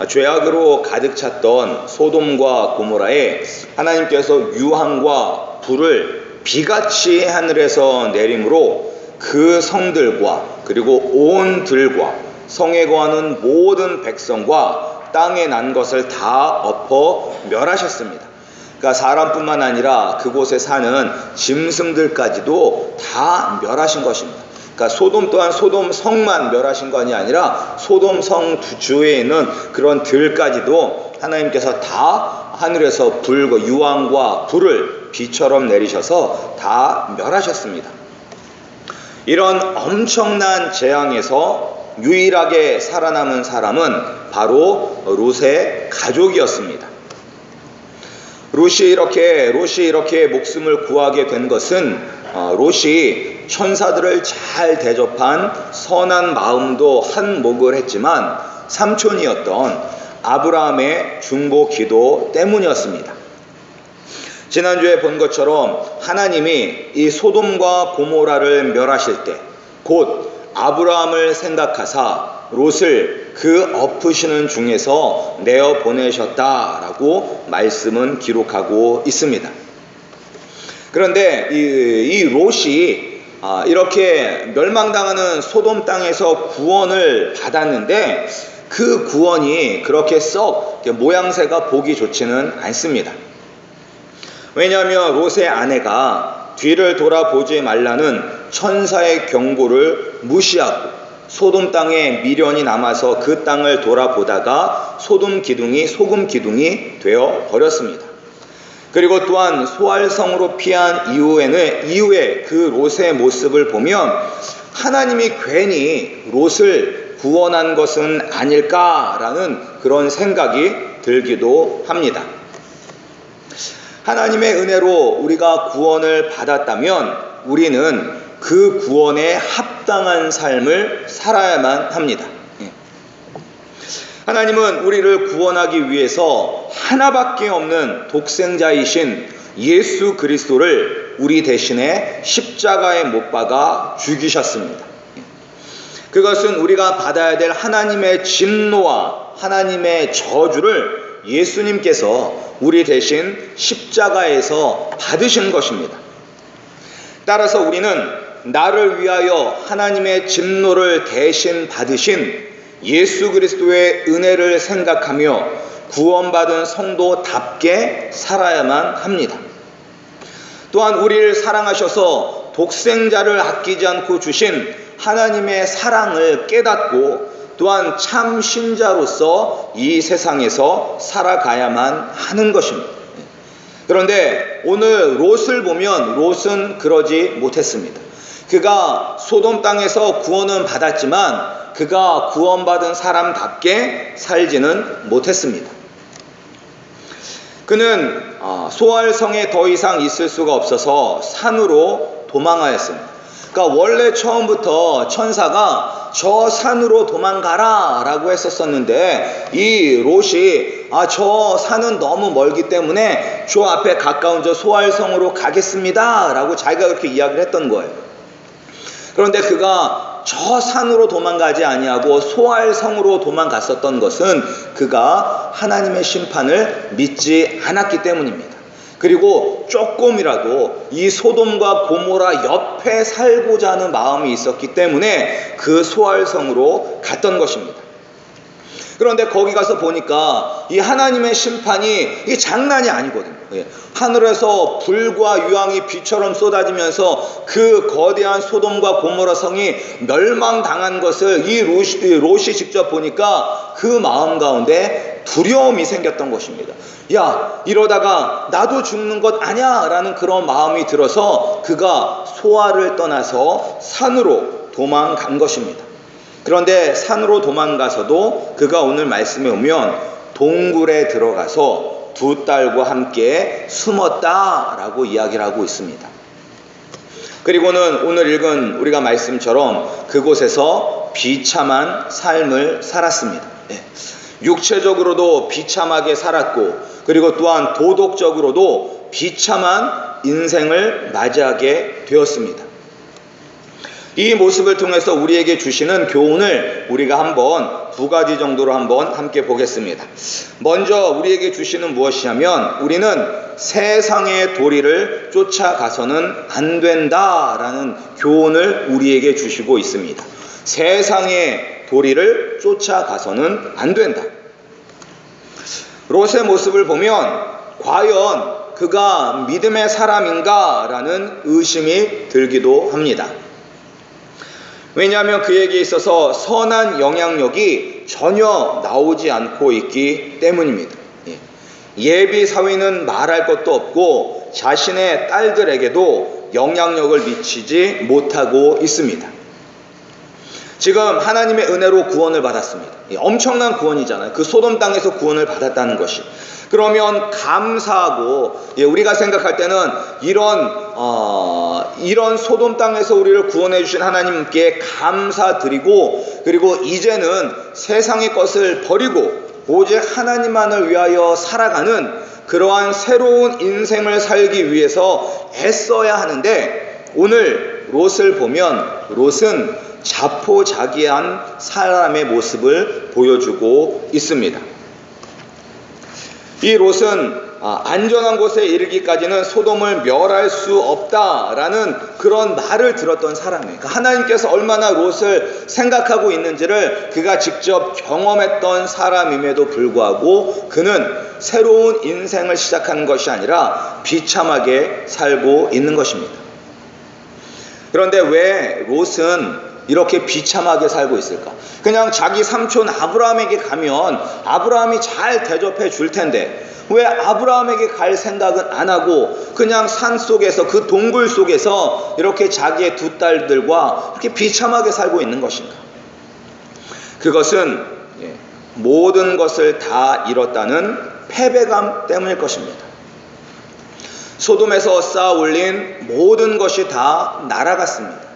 죄악으로 가득 찼던 소돔과 고모라에 하나님께서 유황과 불을 비같이 하늘에서 내림으로 그 성들과 그리고 온 들과 성에 거하는 모든 백성과 땅에 난 것을 다 엎어 멸하셨습니다. 그러니까 사람뿐만 아니라 그곳에 사는 짐승들까지도 다 멸하신 것입니다. 그러니까 소돔 또한 소돔 성만 멸하신 것이 아니라 소돔 성 주위에 있는 그런 들까지도 하나님께서 다 하늘에서 불과 유황과 불을 비처럼 내리셔서 다 멸하셨습니다. 이런 엄청난 재앙에서 유일하게 살아남은 사람은 바로 롯의 가족이었습니다. 롯이 이렇게 목숨을 구하게 된 것은 롯이 천사들을 잘 대접한 선한 마음도 한몫을 했지만 삼촌이었던 아브라함의 중보 기도 때문이었습니다. 지난주에 본 것처럼 하나님이 이 소돔과 고모라를 멸하실 때 곧 아브라함을 생각하사 롯을 그 엎으시는 중에서 내어 보내셨다라고 말씀은 기록하고 있습니다. 그런데 이 롯이 이렇게 멸망당하는 소돔 땅에서 구원을 받았는데 그 구원이 그렇게 썩 모양새가 보기 좋지는 않습니다. 왜냐하면 롯의 아내가 뒤를 돌아보지 말라는 천사의 경고를 무시하고 소돔 땅에 미련이 남아서 그 땅을 돌아보다가 소금 기둥이 되어 버렸습니다. 그리고 또한 소알성으로 피한 이후에 그 롯의 모습을 보면 하나님이 괜히 롯을 구원한 것은 아닐까라는 그런 생각이 들기도 합니다. 하나님의 은혜로 우리가 구원을 받았다면 우리는 그 구원에 합당한 삶을 살아야만 합니다. 하나님은 우리를 구원하기 위해서 하나밖에 없는 독생자이신 예수 그리스도를 우리 대신에 십자가에 못 박아 죽이셨습니다. 그것은 우리가 받아야 될 하나님의 진노와 하나님의 저주를 예수님께서 우리 대신 십자가에서 받으신 것입니다. 따라서 우리는 나를 위하여 하나님의 진노를 대신 받으신 예수 그리스도의 은혜를 생각하며 구원받은 성도답게 살아야만 합니다. 또한 우리를 사랑하셔서 독생자를 아끼지 않고 주신 하나님의 사랑을 깨닫고 또한 참 신자로서 이 세상에서 살아가야만 하는 것입니다. 그런데 오늘 롯을 보면 롯은 그러지 못했습니다. 그가 소돔 땅에서 구원은 받았지만 그가 구원받은 사람답게 살지는 못했습니다. 그는 소알성에 더 이상 있을 수가 없어서 산으로 도망하였습니다. 그러니까 원래 처음부터 천사가 저 산으로 도망가라 라고 했었는데 이 롯이 저 산은 너무 멀기 때문에 저 앞에 가까운 저 소알성으로 가겠습니다 라고 자기가 그렇게 이야기를 했던 거예요. 그런데 그가 저 산으로 도망가지 아니하고 소알성으로 도망갔었던 것은 그가 하나님의 심판을 믿지 않았기 때문입니다. 그리고 조금이라도 이 소돔과 고모라 옆에 살고자 하는 마음이 있었기 때문에 그 소알성으로 갔던 것입니다. 그런데 거기 가서 보니까 이 하나님의 심판이 이게 장난이 아니거든요. 하늘에서 불과 유황이 비처럼 쏟아지면서 그 거대한 소돔과 고모라 성이 멸망당한 것을 이 롯이 직접 보니까 그 마음 가운데 두려움이 생겼던 것입니다. 야, 이러다가 나도 죽는 것 아냐 라는 그런 마음이 들어서 그가 소알을 떠나서 산으로 도망간 것입니다. 그런데 산으로 도망가서도 그가 오늘 말씀에 오면 동굴에 들어가서 두 딸과 함께 숨었다라고 이야기를 하고 있습니다. 그리고는 오늘 읽은 우리가 말씀처럼 그곳에서 비참한 삶을 살았습니다. 육체적으로도 비참하게 살았고 그리고 또한 도덕적으로도 비참한 인생을 맞이하게 되었습니다. 이 모습을 통해서 우리에게 주시는 교훈을 우리가 한번 두 가지 정도로 한번 함께 보겠습니다. 먼저 우리에게 주시는 무엇이냐면 우리는 세상의 도리를 쫓아가서는 안 된다라는 교훈을 우리에게 주시고 있습니다. 세상의 도리를 쫓아가서는 안 된다. 롯의 모습을 보면 과연 그가 믿음의 사람인가라는 의심이 들기도 합니다. 왜냐하면 그에게 있어서 선한 영향력이 전혀 나오지 않고 있기 때문입니다. 예비 사위는 말할 것도 없고 자신의 딸들에게도 영향력을 미치지 못하고 있습니다. 지금 하나님의 은혜로 구원을 받았습니다. 엄청난 구원이잖아요. 그 소돔 땅에서 구원을 받았다는 것이. 그러면 감사하고, 우리가 생각할 때는 이런 소돔 땅에서 우리를 구원해 주신 하나님께 감사드리고, 그리고 이제는 세상의 것을 버리고 오직 하나님만을 위하여 살아가는 그러한 새로운 인생을 살기 위해서 애써야 하는데, 오늘 롯을 보면 롯은 자포자기한 사람의 모습을 보여주고 있습니다. 이 롯은 안전한 곳에 이르기까지는 소돔을 멸할 수 없다라는 그런 말을 들었던 사람이에요. 그러니까 하나님께서 얼마나 롯을 생각하고 있는지를 그가 직접 경험했던 사람임에도 불구하고 그는 새로운 인생을 시작하는 것이 아니라 비참하게 살고 있는 것입니다. 그런데 왜 롯은 이렇게 비참하게 살고 있을까? 그냥 자기 삼촌 아브라함에게 가면 아브라함이 잘 대접해 줄 텐데 왜 아브라함에게 갈 생각은 안 하고 그냥 산 속에서 그 동굴 속에서 이렇게 자기의 두 딸들과 이렇게 비참하게 살고 있는 것인가? 그것은 모든 것을 다 잃었다는 패배감 때문일 것입니다. 소돔에서 쌓아 올린 모든 것이 다 날아갔습니다.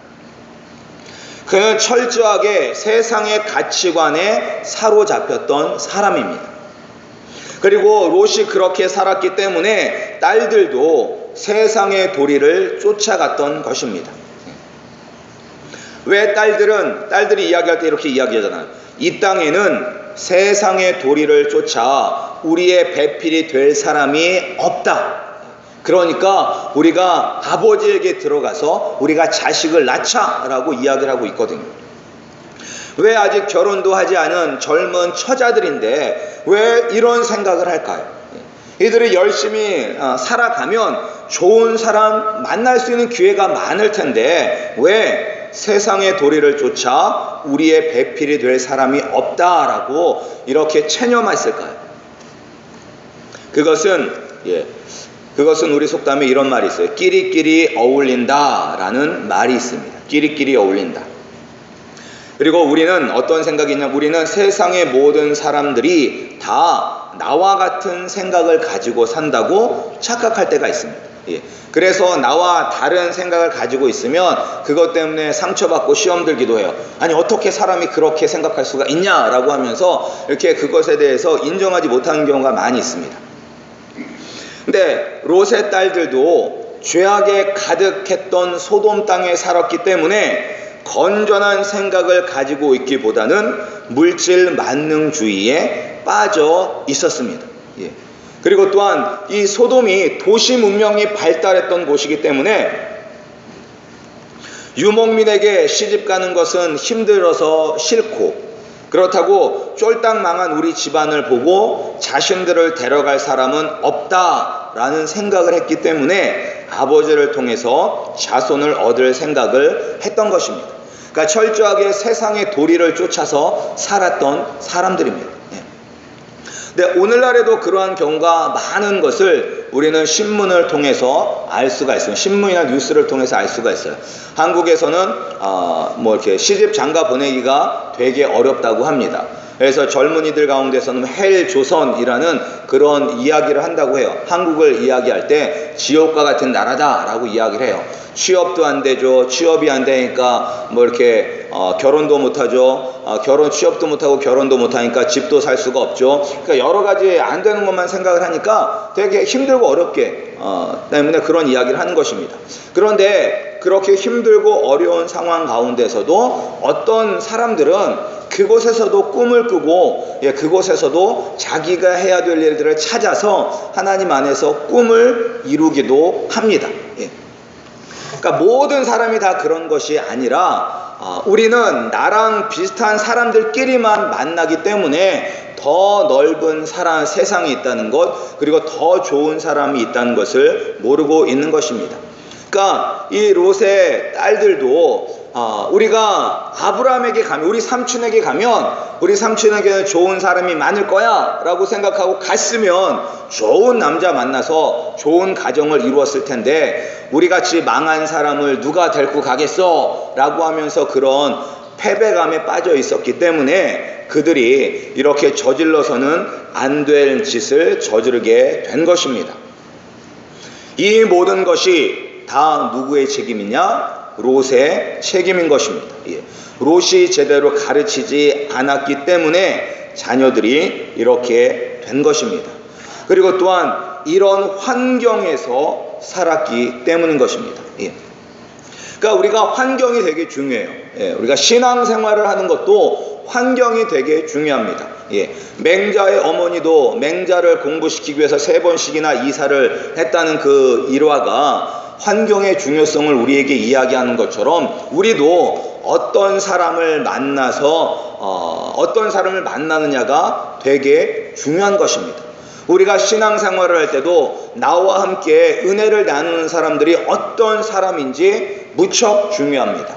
그는 철저하게 세상의 가치관에 사로잡혔던 사람입니다. 그리고 롯이 그렇게 살았기 때문에 딸들도 세상의 도리를 쫓아갔던 것입니다. 왜 딸들이 이야기할 때 이렇게 이야기하잖아요. 이 땅에는 세상의 도리를 쫓아 우리의 배필이 될 사람이 없다. 그러니까 우리가 아버지에게 들어가서 우리가 자식을 낳자라고 이야기를 하고 있거든요. 왜 아직 결혼도 하지 않은 젊은 처자들인데 왜 이런 생각을 할까요? 이들이 열심히 살아가면 좋은 사람 만날 수 있는 기회가 많을 텐데 왜 세상의 도리를 쫓아 우리의 배필이 될 사람이 없다라고 이렇게 체념했을까요? 그것은 우리 속담에 이런 말이 있어요. 끼리끼리 어울린다라는 말이 있습니다. 끼리끼리 어울린다. 그리고 우리는 어떤 생각이 있냐? 우리는 세상의 모든 사람들이 다 나와 같은 생각을 가지고 산다고 착각할 때가 있습니다. 그래서 나와 다른 생각을 가지고 있으면 그것 때문에 상처받고 시험 들기도 해요. 아니 어떻게 사람이 그렇게 생각할 수가 있냐라고 하면서 이렇게 그것에 대해서 인정하지 못하는 경우가 많이 있습니다. 근데 롯의 딸들도 죄악에 가득했던 소돔 땅에 살았기 때문에 건전한 생각을 가지고 있기보다는 물질 만능주의에 빠져 있었습니다. 그리고 또한 이 소돔이 도시 문명이 발달했던 곳이기 때문에 유목민에게 시집가는 것은 힘들어서 싫고 그렇다고 쫄딱 망한 우리 집안을 보고 자신들을 데려갈 사람은 없다라는 생각을 했기 때문에 아버지를 통해서 자손을 얻을 생각을 했던 것입니다. 그러니까 철저하게 세상의 도리를 쫓아서 살았던 사람들입니다. 근데 오늘날에도 그러한 경우가 많은 것을 우리는 신문을 통해서 알 수가 있어요. 신문이나 뉴스를 통해서 알 수가 있어요. 한국에서는 이렇게 시집 장가 보내기가 되게 어렵다고 합니다. 그래서 젊은이들 가운데서는 헬조선이라는 그런 이야기를 한다고 해요. 한국을 이야기할 때 지옥과 같은 나라다라고 이야기를 해요. 취업도 안 되죠. 취업이 안 되니까 이렇게 결혼도 못하죠. 취업도 못하고 결혼도 못하니까 집도 살 수가 없죠. 그러니까 여러 가지 안 되는 것만 생각을 하니까 되게 힘들고 어렵게 때문에 그런 이야기를 하는 것입니다. 그런데 그렇게 힘들고 어려운 상황 가운데서도 어떤 사람들은 그곳에서도 꿈을 꾸고 그곳에서도 자기가 해야 될 일들을 찾아서 하나님 안에서 꿈을 이루기도 합니다. 그러니까 모든 사람이 다 그런 것이 아니라 우리는 나랑 비슷한 사람들끼리만 만나기 때문에 더 넓은 세상이 있다는 것, 그리고 더 좋은 사람이 있다는 것을 모르고 있는 것입니다. 그러니까 이 롯의 딸들도 우리가 아브라함에게 가면, 우리 삼촌에게 가면 우리 삼촌에게는 좋은 사람이 많을 거야 라고 생각하고 갔으면 좋은 남자 만나서 좋은 가정을 이루었을 텐데, 우리같이 망한 사람을 누가 데리고 가겠어 라고 하면서 그런 패배감에 빠져 있었기 때문에 그들이 이렇게 저질러서는 안 될 짓을 저지르게 된 것입니다. 이 모든 것이 다 누구의 책임이냐? 롯의 책임인 것입니다. 롯이 제대로 가르치지 않았기 때문에 자녀들이 이렇게 된 것입니다. 그리고 또한 이런 환경에서 살았기 때문인 것입니다. 그러니까 우리가 환경이 되게 중요해요. 우리가 신앙생활을 하는 것도 환경이 되게 중요합니다. 맹자의 어머니도 맹자를 공부시키기 위해서 3번씩이나 이사를 했다는 그 일화가 환경의 중요성을 우리에게 이야기하는 것처럼, 우리도 어떤 사람을 만나느냐가 되게 중요한 것입니다. 우리가 신앙생활을 할 때도 나와 함께 은혜를 나누는 사람들이 어떤 사람인지 무척 중요합니다.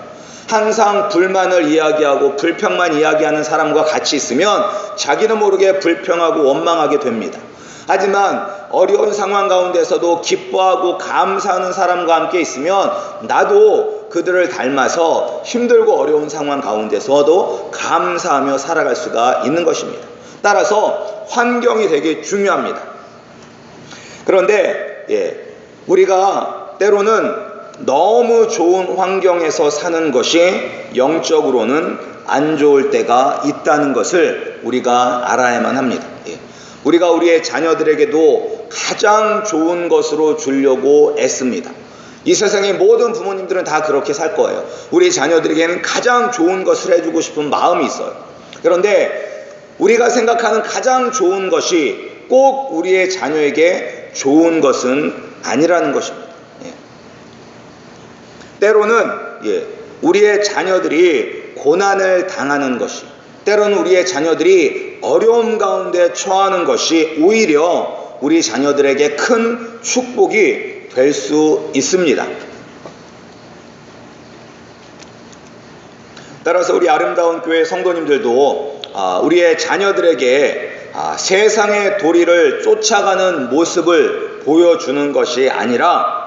항상 불만을 이야기하고 불평만 이야기하는 사람과 같이 있으면 자기도 모르게 불평하고 원망하게 됩니다. 하지만 어려운 상황 가운데서도 기뻐하고 감사하는 사람과 함께 있으면 나도 그들을 닮아서 힘들고 어려운 상황 가운데서도 감사하며 살아갈 수가 있는 것입니다. 따라서 환경이 되게 중요합니다. 그런데 우리가 때로는 너무 좋은 환경에서 사는 것이 영적으로는 안 좋을 때가 있다는 것을 우리가 알아야만 합니다. 우리가 우리의 자녀들에게도 가장 좋은 것으로 주려고 애씁니다. 이 세상의 모든 부모님들은 다 그렇게 살 거예요. 우리 자녀들에게는 가장 좋은 것을 해주고 싶은 마음이 있어요. 그런데 우리가 생각하는 가장 좋은 것이 꼭 우리의 자녀에게 좋은 것은 아니라는 것입니다. 때로는 우리의 자녀들이 고난을 당하는 것이, 때로는 우리의 자녀들이 어려움 가운데 처하는 것이 오히려 우리 자녀들에게 큰 축복이 될 수 있습니다. 따라서 우리 아름다운 교회 성도님들도 우리의 자녀들에게 세상의 도리를 쫓아가는 모습을 보여주는 것이 아니라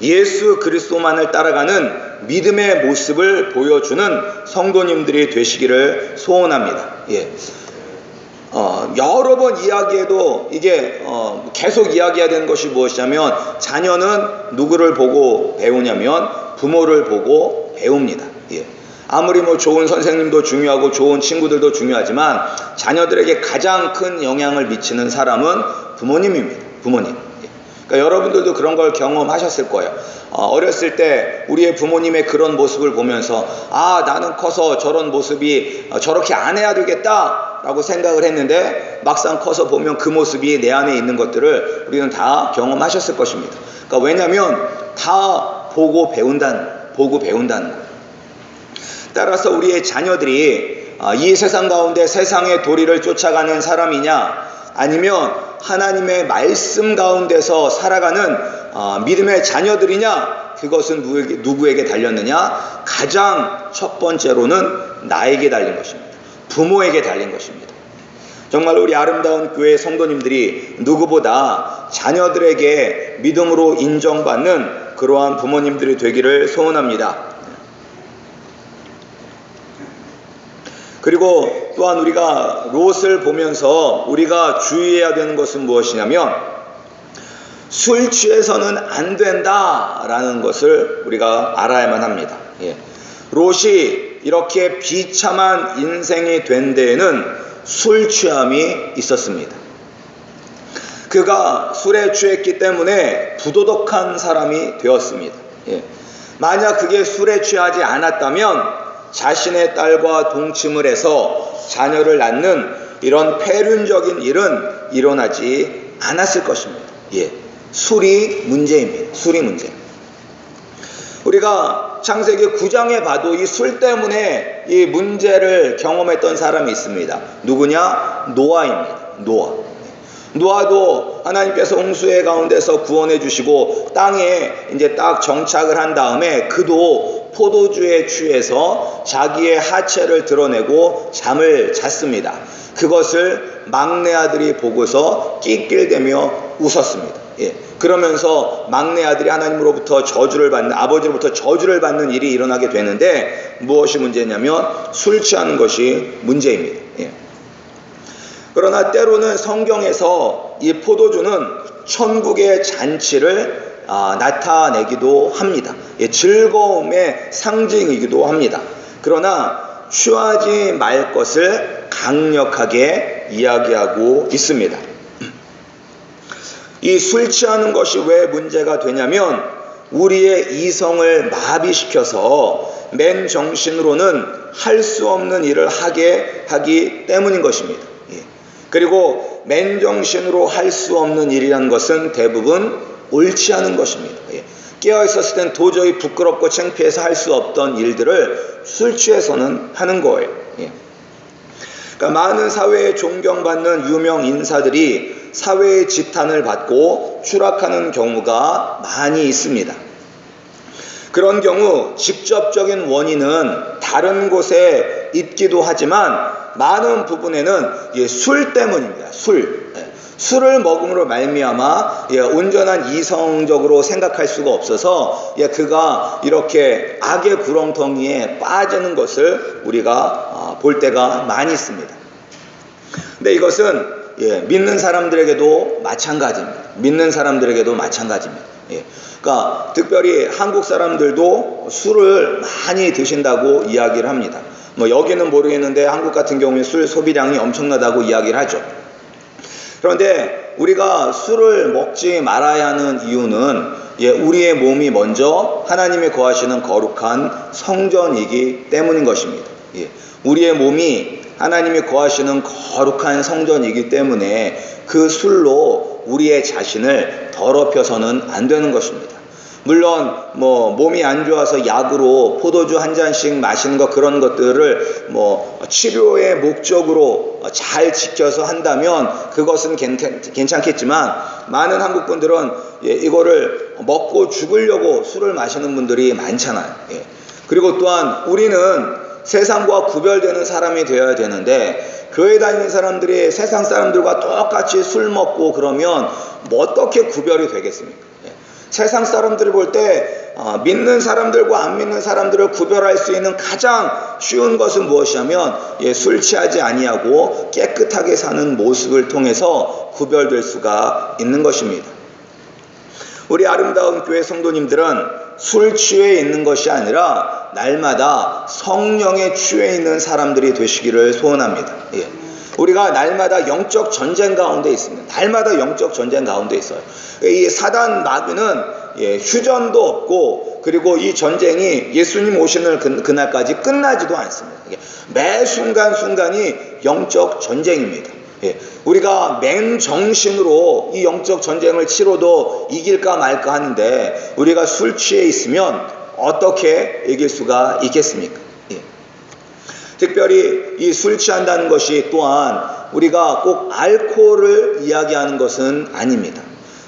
예수 그리스도만을 따라가는 믿음의 모습을 보여주는 성도님들이 되시기를 소원합니다. 여러 번 이야기해도 이게 계속 이야기해야 되는 것이 무엇이냐면, 자녀는 누구를 보고 배우냐면 부모를 보고 배웁니다. 아무리 좋은 선생님도 중요하고 좋은 친구들도 중요하지만 자녀들에게 가장 큰 영향을 미치는 사람은 부모님입니다. 부모님. 그러니까 여러분들도 그런 걸 경험하셨을 거예요. 어렸을 때 우리의 부모님의 그런 모습을 보면서 나는 커서 저런 모습이 저렇게 안 해야 되겠다 라고 생각을 했는데, 막상 커서 보면 그 모습이 내 안에 있는 것들을 우리는 다 경험하셨을 것입니다. 그러니까 왜냐하면 다 보고 배운다는 거예요. 따라서 우리의 자녀들이 이 세상 가운데 세상의 도리를 쫓아가는 사람이냐, 아니면 하나님의 말씀 가운데서 살아가는 믿음의 자녀들이냐, 그것은 누구에게 달렸느냐? 가장 첫 번째로는 나에게 달린 것입니다. 부모에게 달린 것입니다. 정말 우리 아름다운 교회 성도님들이 누구보다 자녀들에게 믿음으로 인정받는 그러한 부모님들이 되기를 소원합니다. 그리고 또한 우리가 롯을 보면서 우리가 주의해야 되는 것은 무엇이냐면, 술 취해서는 안 된다라는 것을 우리가 알아야만 합니다. 롯이 이렇게 비참한 인생이 된 데에는 술 취함이 있었습니다. 그가 술에 취했기 때문에 부도덕한 사람이 되었습니다. 만약 그게 술에 취하지 않았다면 자신의 딸과 동침을 해서 자녀를 낳는 이런 폐륜적인 일은 일어나지 않았을 것입니다. 예, 술이 문제입니다. 술이 문제. 우리가 창세기 9장에 봐도 이 술 때문에 이 문제를 경험했던 사람이 있습니다. 누구냐? 노아입니다. 노아도 하나님께서 홍수의 가운데서 구원해 주시고 땅에 이제 딱 정착을 한 다음에 그도 포도주에 취해서 자기의 하체를 드러내고 잠을 잤습니다. 그것을 막내 아들이 보고서 낄낄대며 웃었습니다. 예. 그러면서 막내 아들이 하나님으로부터 아버지로부터 저주를 받는 일이 일어나게 되는데 무엇이 문제냐면 술 취하는 것이 문제입니다. 예. 그러나 때로는 성경에서 이 포도주는 천국의 잔치를 나타내기도 합니다. 예, 즐거움의 상징이기도 합니다. 그러나 취하지 말 것을 강력하게 이야기하고 있습니다. 이 술 취하는 것이 왜 문제가 되냐면 우리의 이성을 마비시켜서 맨 정신으로는 할 수 없는 일을 하게 하기 때문인 것입니다. 예. 그리고 맨정신으로 할 수 없는 일이라는 것은 대부분 옳지 않은 것입니다. 예. 깨어있었을 땐 도저히 부끄럽고 창피해서 할 수 없던 일들을 술 취해서는 하는 거예요. 예. 그러니까 많은 사회에 존경받는 유명 인사들이 사회의 지탄을 받고 추락하는 경우가 많이 있습니다. 그런 경우 직접적인 원인은 다른 곳에 있기도 하지만 많은 부분에는 술 때문입니다. 술을 먹음으로 말미암아 온전한 이성적으로 생각할 수가 없어서 그가 이렇게 악의 구렁텅이에 빠지는 것을 우리가 볼 때가 많이 있습니다. 근데 이것은 믿는 사람들에게도 마찬가지입니다. 그러니까 특별히 한국 사람들도 술을 많이 드신다고 이야기를 합니다. 뭐 여기는 모르겠는데 한국 같은 경우에 술 소비량이 엄청나다고 이야기를 하죠. 그런데 우리가 술을 먹지 말아야 하는 이유는 우리의 몸이 먼저 하나님이 거하시는 거룩한 성전이기 때문인 것입니다. 우리의 몸이 하나님이 거하시는 거룩한 성전이기 때문에 그 술로 우리의 자신을 더럽혀서는 안 되는 것입니다. 물론 몸이 안 좋아서 약으로 포도주 한 잔씩 마시는 것, 그런 것들을 치료의 목적으로 잘 지켜서 한다면 그것은 괜찮겠지만 많은 한국 분들은 이거를 먹고 죽으려고 술을 마시는 분들이 많잖아요. 그리고 또한 우리는 세상과 구별되는 사람이 되어야 되는데 교회 다니는 사람들이 세상 사람들과 똑같이 술 먹고 그러면 어떻게 구별이 되겠습니까? 세상 사람들이 볼 때 믿는 사람들과 안 믿는 사람들을 구별할 수 있는 가장 쉬운 것은 무엇이냐면 술 취하지 아니하고 깨끗하게 사는 모습을 통해서 구별될 수가 있는 것입니다. 우리 아름다운 교회 성도님들은 술 취해 있는 것이 아니라 날마다 성령에 취해 있는 사람들이 되시기를 소원합니다. 우리가 날마다 영적 전쟁 가운데 있습니다. 날마다 영적 전쟁 가운데 있어요. 이 사단 마귀는 휴전도 없고, 그리고 이 전쟁이 예수님 오시는 그날까지 끝나지도 않습니다. 매 순간순간이 영적 전쟁입니다. 우리가 맨정신으로 이 영적 전쟁을 치러도 이길까 말까 하는데 우리가 술 취해 있으면 어떻게 이길 수가 있겠습니까? 특별히 이 술 취한다는 것이 또한 우리가 꼭 알코올을 이야기하는 것은 아닙니다.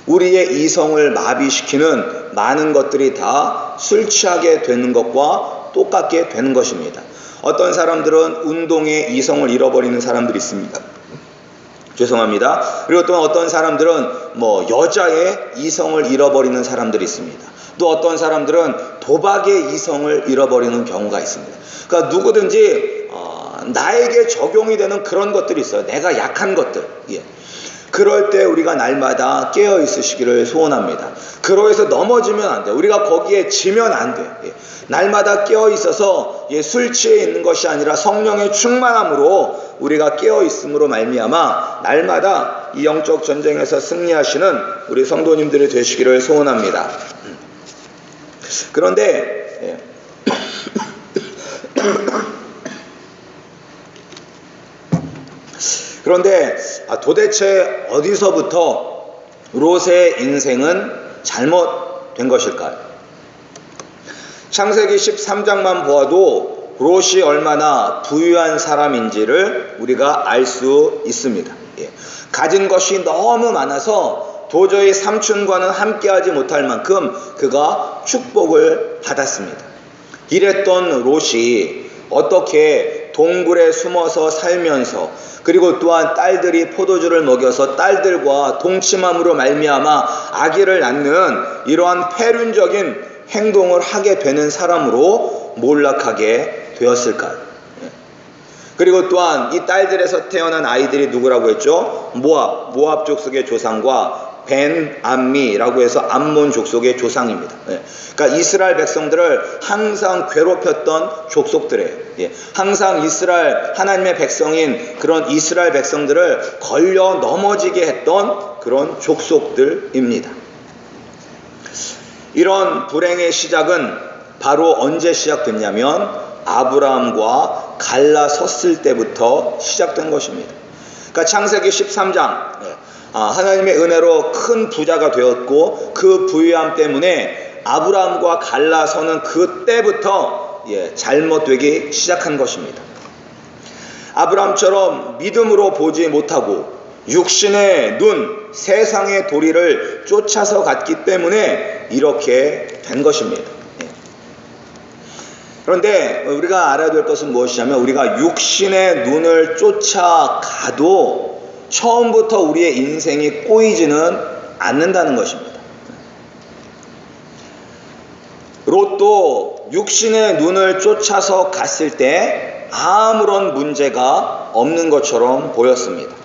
우리의 이성을 마비시키는 많은 것들이 다 술 취하게 되는 것과 똑같게 되는 것입니다. 어떤 사람들은 운동에 이성을 잃어버리는 사람들이 있습니다. 죄송합니다. 그리고 또 어떤 사람들은 여자의 이성을 잃어버리는 사람들이 있습니다. 또 어떤 사람들은 도박의 이성을 잃어버리는 경우가 있습니다. 그러니까 누구든지 나에게 적용이 되는 그런 것들이 있어요. 내가 약한 것들. 그럴 때 우리가 날마다 깨어 있으시기를 소원합니다. 그러해서 넘어지면 안 돼. 우리가 거기에 지면 안 돼. 날마다 깨어 있어서 술 취해 있는 것이 아니라 성령의 충만함으로 우리가 깨어 있음으로 말미암아 날마다 이 영적 전쟁에서 승리하시는 우리 성도님들이 되시기를 소원합니다. 그런데 예. 그런데 도대체 어디서부터 롯의 인생은 잘못된 것일까요? 창세기 13장만 보아도 롯이 얼마나 부유한 사람인지를 우리가 알 수 있습니다. 예. 가진 것이 너무 많아서 도저히 삼촌과는 함께하지 못할 만큼 그가 축복을 받았습니다. 이랬던 롯이 어떻게 동굴에 숨어서 살면서, 그리고 또한 딸들이 포도주를 먹여서 딸들과 동침함으로 말미암아 아기를 낳는 이러한 폐륜적인 행동을 하게 되는 사람으로 몰락하게 되었을까요? 그리고 또한 이 딸들에서 태어난 아이들이 누구라고 했죠? 모압 족속의 조상과 벤 암미라고 해서 암몬 족속의 조상입니다. 그러니까 이스라엘 백성들을 항상 괴롭혔던 족속들이에요. 항상 하나님의 백성인 그런 이스라엘 백성들을 걸려 넘어지게 했던 그런 족속들입니다. 이런 불행의 시작은 바로 언제 시작됐냐면 아브라함과 갈라섰을 때부터 시작된 것입니다. 그러니까 창세기 13장 하나님의 은혜로 큰 부자가 되었고 그 부유함 때문에 아브라함과 갈라서는 그때부터 잘못되기 시작한 것입니다. 아브라함처럼 믿음으로 보지 못하고 육신의 눈, 세상의 도리를 쫓아서 갔기 때문에 이렇게 된 것입니다. 그런데 우리가 알아야 될 것은 무엇이냐면 우리가 육신의 눈을 쫓아가도 처음부터 우리의 인생이 꼬이지는 않는다는 것입니다. 롯도 육신의 눈을 쫓아서 갔을 때 아무런 문제가 없는 것처럼 보였습니다.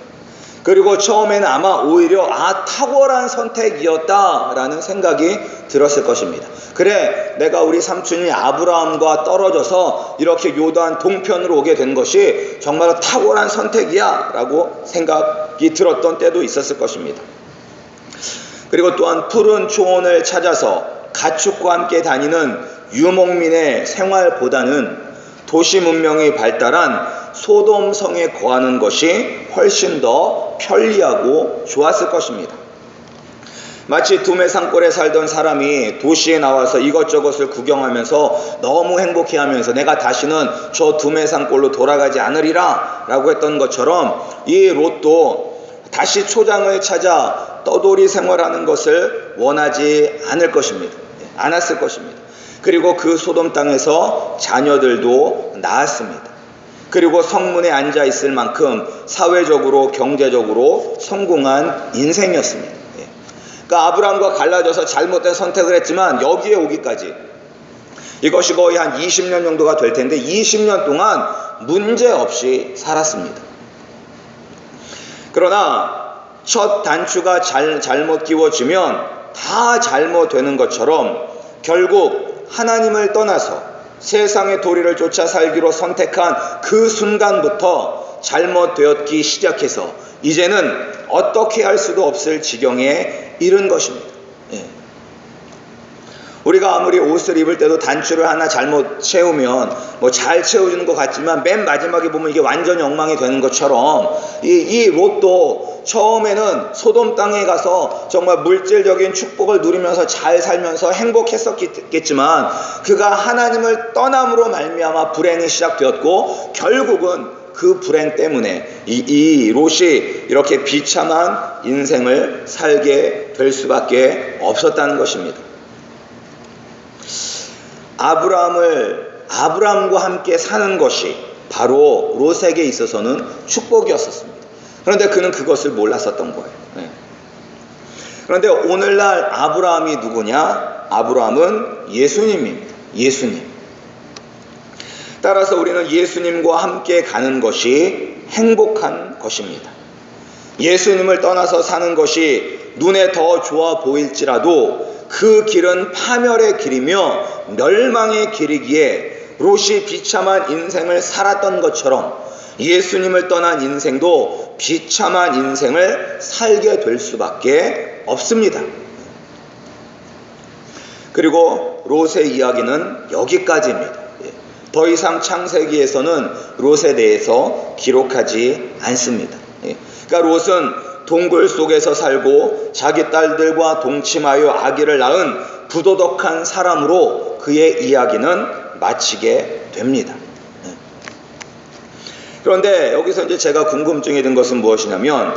그리고 처음에는 아마 오히려 탁월한 선택이었다라는 생각이 들었을 것입니다. 그래, 내가 우리 삼촌이 아브라함과 떨어져서 이렇게 요단 동편으로 오게 된 것이 정말로 탁월한 선택이야 라고 생각이 들었던 때도 있었을 것입니다. 그리고 또한 푸른 초원을 찾아서 가축과 함께 다니는 유목민의 생활보다는 도시 문명이 발달한 소돔성에 거하는 것이 훨씬 더 편리하고 좋았을 것입니다. 마치 두메 산골에 살던 사람이 도시에 나와서 이것저것을 구경하면서 너무 행복해하면서 내가 다시는 저 두메 산골로 돌아가지 않으리라 라고 했던 것처럼 이 롯도 다시 초장을 찾아 떠돌이 생활하는 것을 원하지 않았을 것입니다. 그리고 그 소돔 땅에서 자녀들도 낳았습니다. 그리고 성문에 앉아 있을 만큼 사회적으로 경제적으로 성공한 인생이었습니다. 그러니까 아브라함과 갈라져서 잘못된 선택을 했지만 여기에 오기까지 이것이 거의 한 20년 정도가 될 텐데 20년 동안 문제없이 살았습니다. 그러나 첫 단추가 잘못 끼워지면 다 잘못되는 것처럼 결국 하나님을 떠나서 세상의 도리를 쫓아 살기로 선택한 그 순간부터 잘못되었기 시작해서 이제는 어떻게 할 수도 없을 지경에 이른 것입니다. 우리가 아무리 옷을 입을 때도 단추를 하나 잘못 채우면 잘 채워주는 것 같지만 맨 마지막에 보면 이게 완전히 엉망이 되는 것처럼 이 롯도 처음에는 소돔 땅에 가서 정말 물질적인 축복을 누리면서 잘 살면서 행복했었겠지만 그가 하나님을 떠남으로 말미암아 불행이 시작되었고 결국은 그 불행 때문에 이 롯이 이렇게 비참한 인생을 살게 될 수밖에 없었다는 것입니다. 아브라함과 함께 사는 것이 바로 롯에게 있어서는 축복이었었습니다. 그런데 그는 그것을 몰랐었던 거예요. 그런데 오늘날 아브라함이 누구냐? 아브라함은 예수님입니다. 예수님. 따라서 우리는 예수님과 함께 가는 것이 행복한 것입니다. 예수님을 떠나서 사는 것이 눈에 더 좋아 보일지라도 그 길은 파멸의 길이며 멸망의 길이기에 롯이 비참한 인생을 살았던 것처럼 예수님을 떠난 인생도 비참한 인생을 살게 될 수밖에 없습니다. 그리고 롯의 이야기는 여기까지입니다. 더 이상 창세기에서는 롯에 대해서 기록하지 않습니다. 그러니까 롯은 동굴 속에서 살고 자기 딸들과 동침하여 아기를 낳은 부도덕한 사람으로 그의 이야기는 마치게 됩니다. 그런데 여기서 이제 제가 궁금증이 든 것은 무엇이냐면,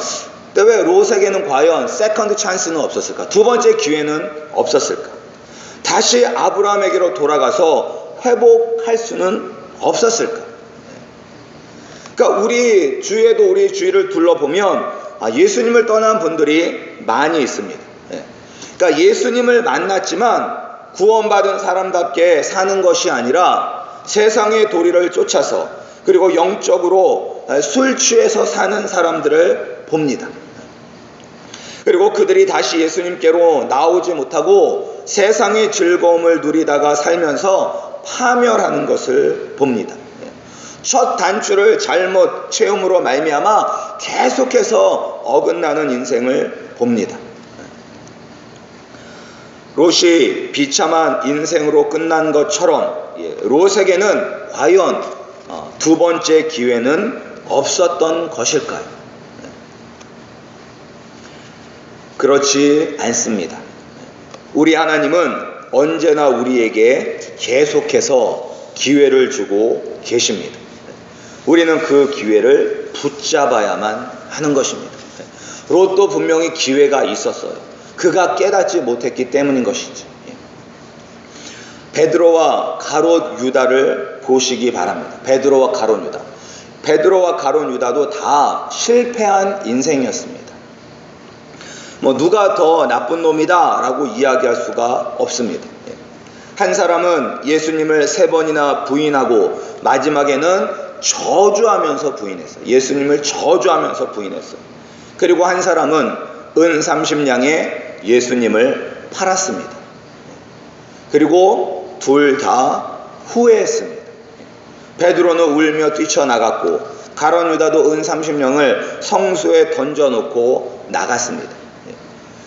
왜 롯에게는 과연 세컨드 찬스는 없었을까? 두 번째 기회는 없었을까? 다시 아브라함에게로 돌아가서 회복할 수는 없었을까? 그러니까 우리 주위에도, 우리 주위를 둘러보면 예수님을 떠난 분들이 많이 있습니다. 그러니까 예수님을 만났지만 구원받은 사람답게 사는 것이 아니라 세상의 도리를 쫓아서, 그리고 영적으로 술 취해서 사는 사람들을 봅니다. 그리고 그들이 다시 예수님께로 나오지 못하고 세상의 즐거움을 누리다가 살면서 파멸하는 것을 봅니다. 첫 단추를 잘못 체험으로 말미암아 계속해서 어긋나는 인생을 봅니다. 롯이 비참한 인생으로 끝난 것처럼 롯에게는 과연 두 번째 기회는 없었던 것일까요? 그렇지 않습니다. 우리 하나님은 언제나 우리에게 계속해서 기회를 주고 계십니다. 우리는 그 기회를 붙잡아야만 하는 것입니다. 롯도 분명히 기회가 있었어요. 그가 깨닫지 못했기 때문인 것이지. 베드로와 가롯 유다를 보시기 바랍니다. 베드로와 가롯 유다. 베드로와 가롯 유다도 다 실패한 인생이었습니다. 누가 더 나쁜 놈이다 라고 이야기할 수가 없습니다. 한 사람은 예수님을 3번이나 부인하고 마지막에는 저주하면서 부인했어요. 예수님을 저주하면서 부인했어요. 그리고 한 사람은 은 30냥에 예수님을 팔았습니다. 그리고 둘 다 후회했습니다. 베드로는 울며 뛰쳐나갔고 가롯 유다도 은 30냥을 성소에 던져놓고 나갔습니다.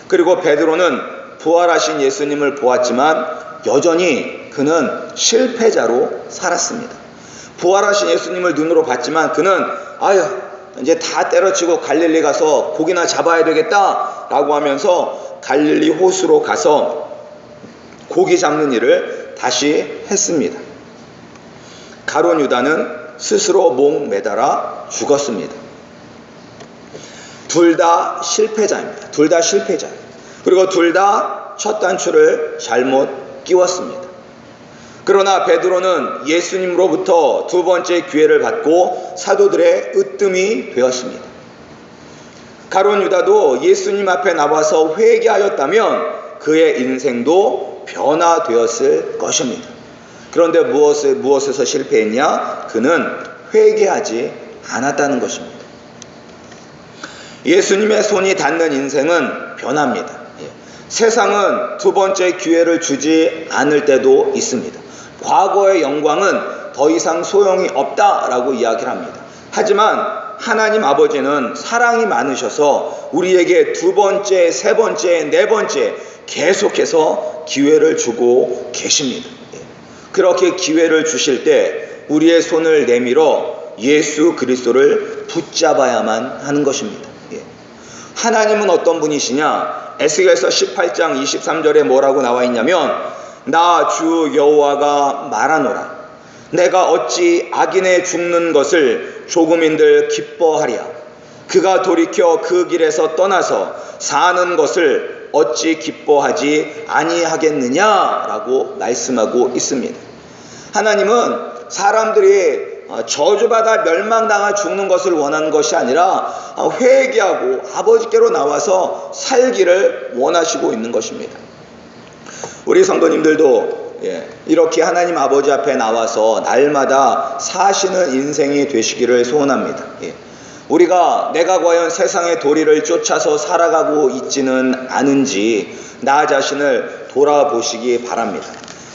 그리고 베드로는 부활하신 예수님을 보았지만 여전히 그는 실패자로 살았습니다. 부활하신 예수님을 눈으로 봤지만 그는 이제 다 때려치고 갈릴리 가서 고기나 잡아야 되겠다 라고 하면서 갈릴리 호수로 가서 고기 잡는 일을 다시 했습니다. 가롯 유다는 스스로 목 매달아 죽었습니다. 둘 다 실패자입니다. 둘 다 실패자예요. 그리고 둘 다 첫 단추를 잘못 끼웠습니다. 그러나 베드로는 예수님으로부터 두 번째 기회를 받고 사도들의 으뜸이 되었습니다. 가롯 유다도 예수님 앞에 나와서 회개하였다면 그의 인생도 변화되었을 것입니다. 그런데 무엇에서 실패했냐? 그는 회개하지 않았다는 것입니다. 예수님의 손이 닿는 인생은 변합니다. 세상은 두 번째 기회를 주지 않을 때도 있습니다. 과거의 영광은 더 이상 소용이 없다라고 이야기를 합니다. 하지만 하나님 아버지는 사랑이 많으셔서 우리에게 두 번째, 세 번째, 네 번째 계속해서 기회를 주고 계십니다. 그렇게 기회를 주실 때 우리의 손을 내밀어 예수 그리스도를 붙잡아야만 하는 것입니다. 하나님은 어떤 분이시냐? 에스겔서 18장 23절에 뭐라고 나와 있냐면, 나 주 여호와가 말하노라. 내가 어찌 악인의 죽는 것을 조금인들 기뻐하랴. 그가 돌이켜 그 길에서 떠나서 사는 것을 어찌 기뻐하지 아니하겠느냐라고 말씀하고 있습니다. 하나님은 사람들이 저주받아 멸망당하 죽는 것을 원하는 것이 아니라 회개하고 아버지께로 나와서 살기를 원하시고 있는 것입니다. 우리 성도님들도 이렇게 하나님 아버지 앞에 나와서 날마다 사시는 인생이 되시기를 소원합니다. 우리가 내가 과연 세상의 도리를 쫓아서 살아가고 있지는 않은지 나 자신을 돌아보시기 바랍니다.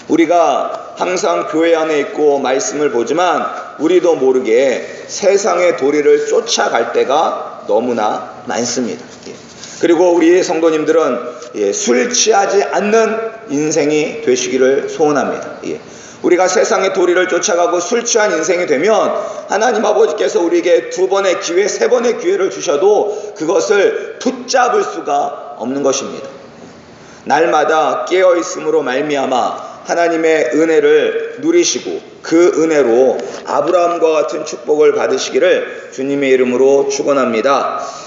우리가 항상 교회 안에 있고 말씀을 보지만 우리도 모르게 세상의 도리를 쫓아갈 때가 너무나 많습니다. 그리고 우리 성도님들은 술 취하지 않는 인생이 되시기를 소원합니다. 우리가 세상의 도리를 쫓아가고 술 취한 인생이 되면 하나님 아버지께서 우리에게 2번의 기회, 3번의 기회를 주셔도 그것을 붙잡을 수가 없는 것입니다. 날마다 깨어있음으로 말미암아 하나님의 은혜를 누리시고 그 은혜로 아브라함과 같은 축복을 받으시기를 주님의 이름으로 축원합니다.